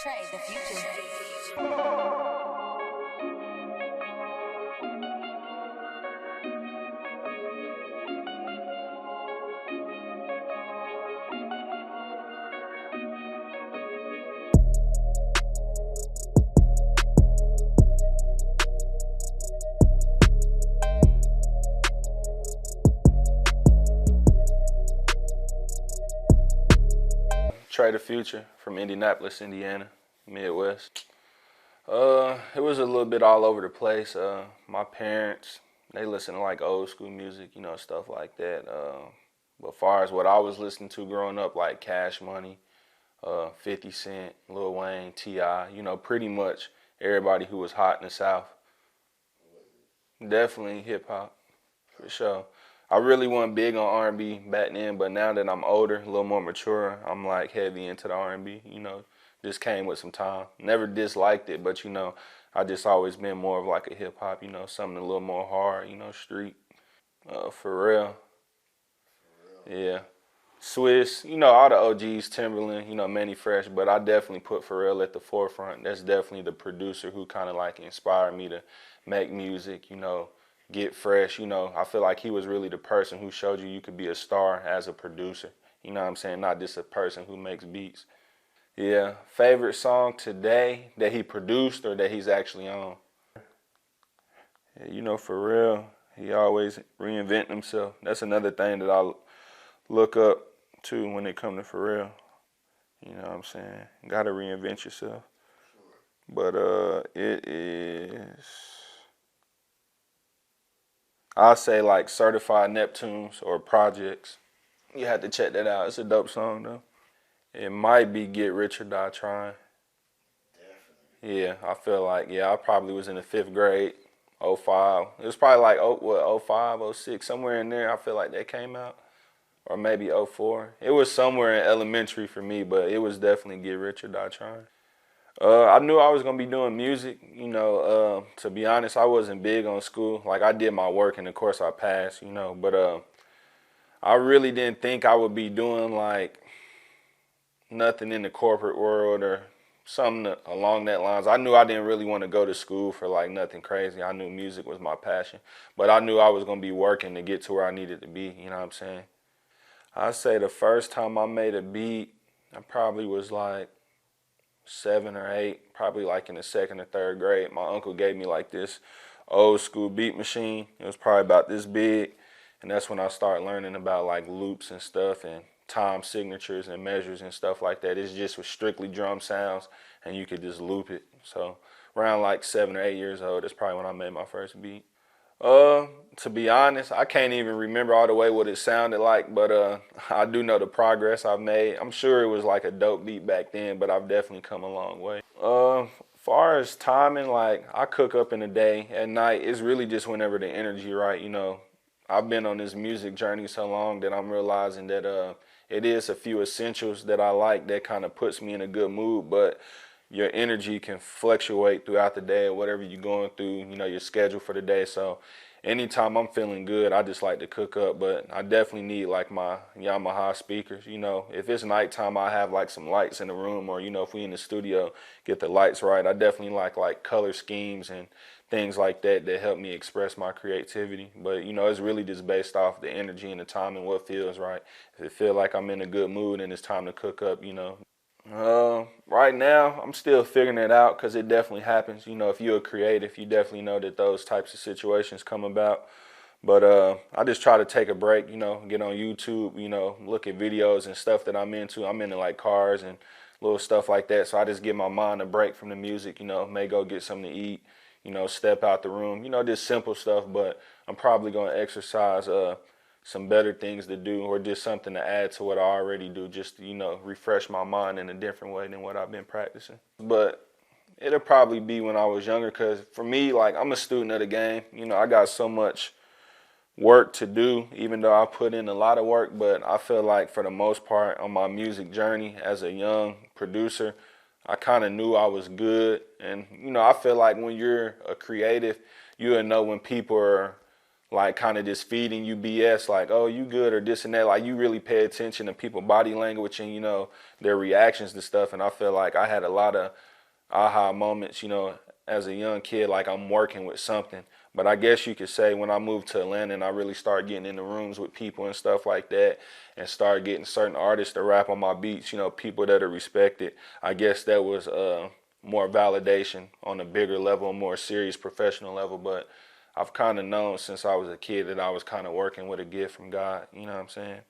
Trey the Future. Trey the Future from Indianapolis, Indiana, Midwest. It was a little bit all over the place. My parents, they listen to like old school music, stuff like that. But as far as what I was listening to growing up, like Cash Money, 50 Cent, Lil Wayne, T.I., pretty much everybody who was hot in the South. Definitely hip hop, for sure. I really wasn't big on R&B back then, but now that I'm older, a little more mature, I'm like heavy into the R&B. Just came with some time. Never disliked it, but I just always been more of like a hip hop. Something a little more hard. Street. Pharrell. Yeah. Swiss. All the OGs, Timberland. Manny Fresh, but I definitely put Pharrell at the forefront. That's definitely the producer who kind of like inspired me to make music. Get fresh. I feel like he was really the person who showed you could be a star as a producer. You know what I'm saying? Not just a person who makes beats. Yeah. Favorite song today that he produced or that he's actually on? Yeah, for real, he always reinventing himself. That's another thing that I look up to when it come to Pharrell. You know what I'm saying? Gotta reinvent yourself. But it is, I'll say like Certified Neptunes or Projects. You have to check that out. It's a dope song though. It might be Get Rich or Die Trying. Yeah, I feel like, yeah, I probably was in the fifth grade, '05. It was probably like, '05, '06, somewhere in there. I feel like that came out. Or maybe '04. It was somewhere in elementary for me, but it was definitely Get Rich or Die Trying. I knew I was gonna be doing music. To be honest, I wasn't big on school. Like I did my work, and of course I passed. But I really didn't think I would be doing like nothing in the corporate world or something along that lines. I knew I didn't really want to go to school for like nothing crazy. I knew music was my passion, but I knew I was gonna be working to get to where I needed to be. You know what I'm saying? I say the first time I made a beat, I probably was like 7 or 8, probably like in the second or third grade. My uncle gave me like this old school beat machine. It was probably about this big, and that's when I started learning about like loops and stuff and time signatures and measures and stuff like that. It's just with strictly drum sounds, and you could just loop it. So around like 7 or 8 years old, that's probably when I made my first beat. To be honest, I can't even remember all the way what it sounded like, but I do know the progress I've made. I'm sure it was like a dope beat back then, but I've definitely come a long way. Far as timing, like I cook up in the day, at night, it's really just whenever the energy right. I've been on this music journey so long that I'm realizing that it is a few essentials that I like that kind of puts me in a good mood, but your energy can fluctuate throughout the day or whatever you're going through, your schedule for the day. So anytime I'm feeling good, I just like to cook up, but I definitely need like my Yamaha speakers. If it's nighttime, I have like some lights in the room, or if we in the studio, get the lights right. I definitely like color schemes and things like that that help me express my creativity. But it's really just based off the energy and the time and what feels right. If it feel like I'm in a good mood and it's time to cook up. Right now, I'm still figuring it out because it definitely happens. If you're a creative, you definitely know that those types of situations come about. But I just try to take a break, get on YouTube, look at videos and stuff that I'm into. I'm into like cars and little stuff like that. So I just give my mind a break from the music, may go get something to eat, step out the room, just simple stuff. But I'm probably going to exercise some better things to do or just something to add to what I already do just to, refresh my mind in a different way than what I've been practicing. But it'll probably be when I was younger because for me, like I'm a student of the game. I got so much work to do, even though I put in a lot of work, but I feel like for the most part on my music journey as a young producer, I kind of knew I was good. And, I feel like when you're a creative, you'll know when people are like kind of just feeding you BS, like, oh, you good or this and that. Like you really pay attention to people's body language and, you know, their reactions to stuff. And I feel like I had a lot of aha moments, you know, as a young kid, like I'm working with something. But I guess you could say when I moved to Atlanta and I really started getting in the rooms with people and stuff like that and started getting certain artists to rap on my beats, you know, people that are respected, I guess that was more validation on a bigger level, a more serious professional level. But I've kind of known since I was a kid that I was kind of working with a gift from God, you know what I'm saying?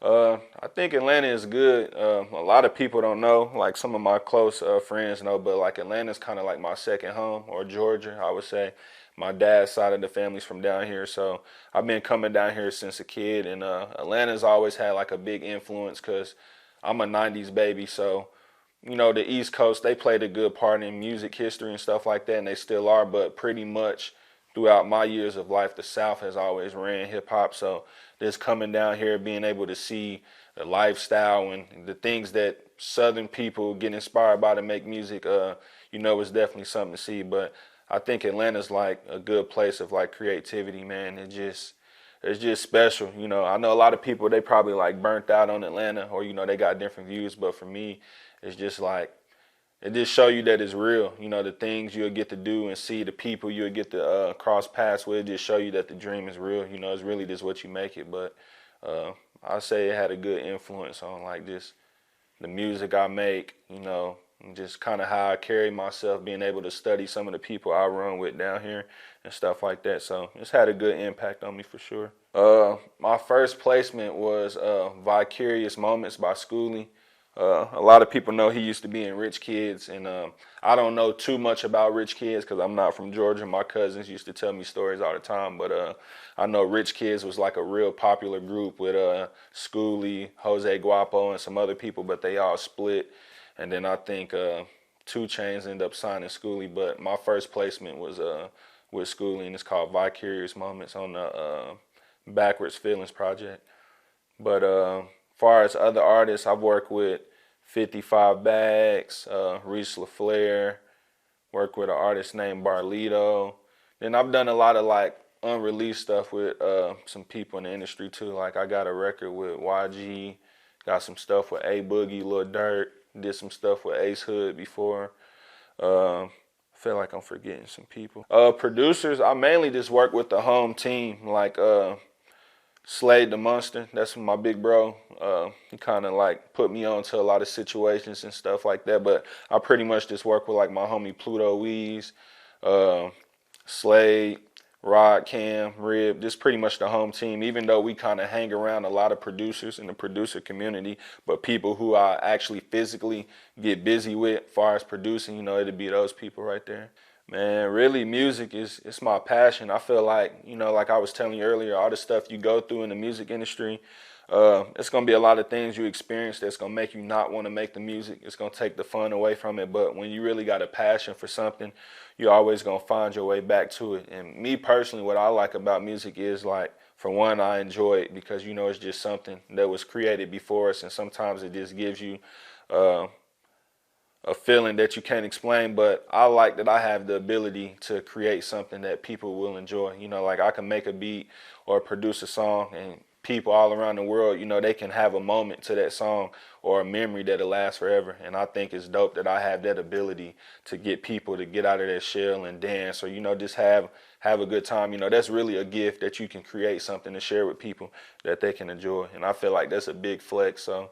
I think Atlanta is good. A lot of people don't know, like some of my close friends know, but like Atlanta's kind of like my second home, or Georgia, I would say. My dad's side of the family's from down here, so I've been coming down here since a kid, and Atlanta's always had like a big influence because I'm a 90s baby, so you know, the East Coast, they played a good part in music history and stuff like that, and they still are, but pretty much throughout my years of life, the South has always ran hip hop. So just coming down here, being able to see the lifestyle and the things that Southern people get inspired by to make music, you know, it's definitely something to see. But I think Atlanta's like a good place of like creativity, man. It's just special. You know, I know a lot of people, they probably like burnt out on Atlanta or, you know, they got different views. But for me, it's just like, it just show you that it's real. You know, the things you'll get to do and see, the people you'll get to cross paths with, just show you that the dream is real. You know, it's really just what you make it. But I say it had a good influence on like just the music I make, you know, and just kind of how I carry myself, being able to study some of the people I run with down here and stuff like that. So it's had a good impact on me for sure. My first placement was Vicarious Moments by Schoolie. A lot of people know he used to be in Rich Kids, and I don't know too much about Rich Kids because I'm not from Georgia. My cousins used to tell me stories all the time, but I know Rich Kids was like a real popular group with Schoolie, Jose Guapo, and some other people, but they all split. And then I think 2 Chainz ended up signing Schoolie, but my first placement was with Schoolie, and it's called Vicarious Moments on the Backwards Feelings project. But far as other artists, I've worked with 55 Bags, Reese LaFleur, worked with an artist named Barlito. Then I've done a lot of like unreleased stuff with some people in the industry too. Like I got a record with YG, got some stuff with A Boogie, Lil Durk, did some stuff with Ace Hood before. I feel like I'm forgetting some people. Producers, I mainly just work with the home team, like Slade the Monster, that's my big bro. He kind of like put me on to a lot of situations and stuff like that. But I pretty much just work with like my homie Pluto Weeze, Slade, Rod, Cam, Rib, just pretty much the home team. Even though we kind of hang around a lot of producers in the producer community, but people who I actually physically get busy with, as far as producing, you know, it'd be those people right there. Man, really, music is it's my passion. I feel like, you know, like I was telling you earlier, all the stuff you go through in the music industry, it's gonna be a lot of things you experience that's gonna make you not want to make the music. It's gonna take the fun away from it. But when you really got a passion for something, you're always gonna find your way back to it. And me personally, what I like about music is like, for one, I enjoy it because you know it's just something that was created before us, and sometimes it just gives you a feeling that you can't explain. But I like that I have the ability to create something that people will enjoy. You know, like I can make a beat or produce a song, and people all around the world, you know, they can have a moment to that song or a memory that'll last forever. And I think it's dope that I have that ability to get people to get out of their shell and dance, or, you know, just have a good time. You know, that's really a gift that you can create something to share with people that they can enjoy. And I feel like that's a big flex. So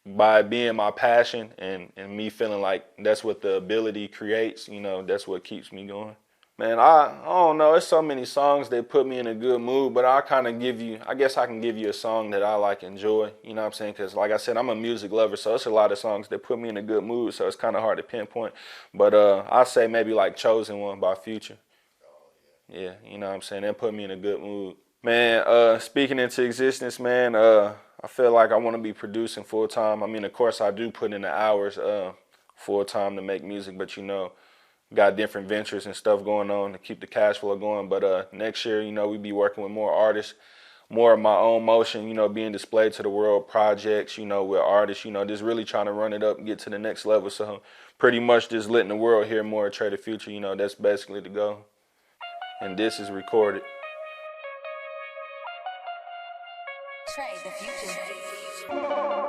by being my passion and me feeling like that's what the ability creates, you know, that's what keeps me going. Man, I don't know. It's so many songs that put me in a good mood, but I kind of give you, I guess I can give you a song that I like enjoy, you know what I'm saying? Because like I said, I'm a music lover, so it's a lot of songs that put me in a good mood, so it's kind of hard to pinpoint. But I say maybe like Chosen One by Future. Yeah, you know what I'm saying? That put me in a good mood. Man, speaking into existence, man, I feel like I want to be producing full time. I mean, of course, I do put in the hours full time to make music, but you know, got different ventures and stuff going on to keep the cash flow going. But next year, you know, we be working with more artists, more of my own motion, you know, being displayed to the world, projects, you know, with artists, you know, just really trying to run it up and get to the next level. So pretty much just letting the world hear more of Trey the Future, you know, that's basically the goal. And this is recorded. Trey, the future.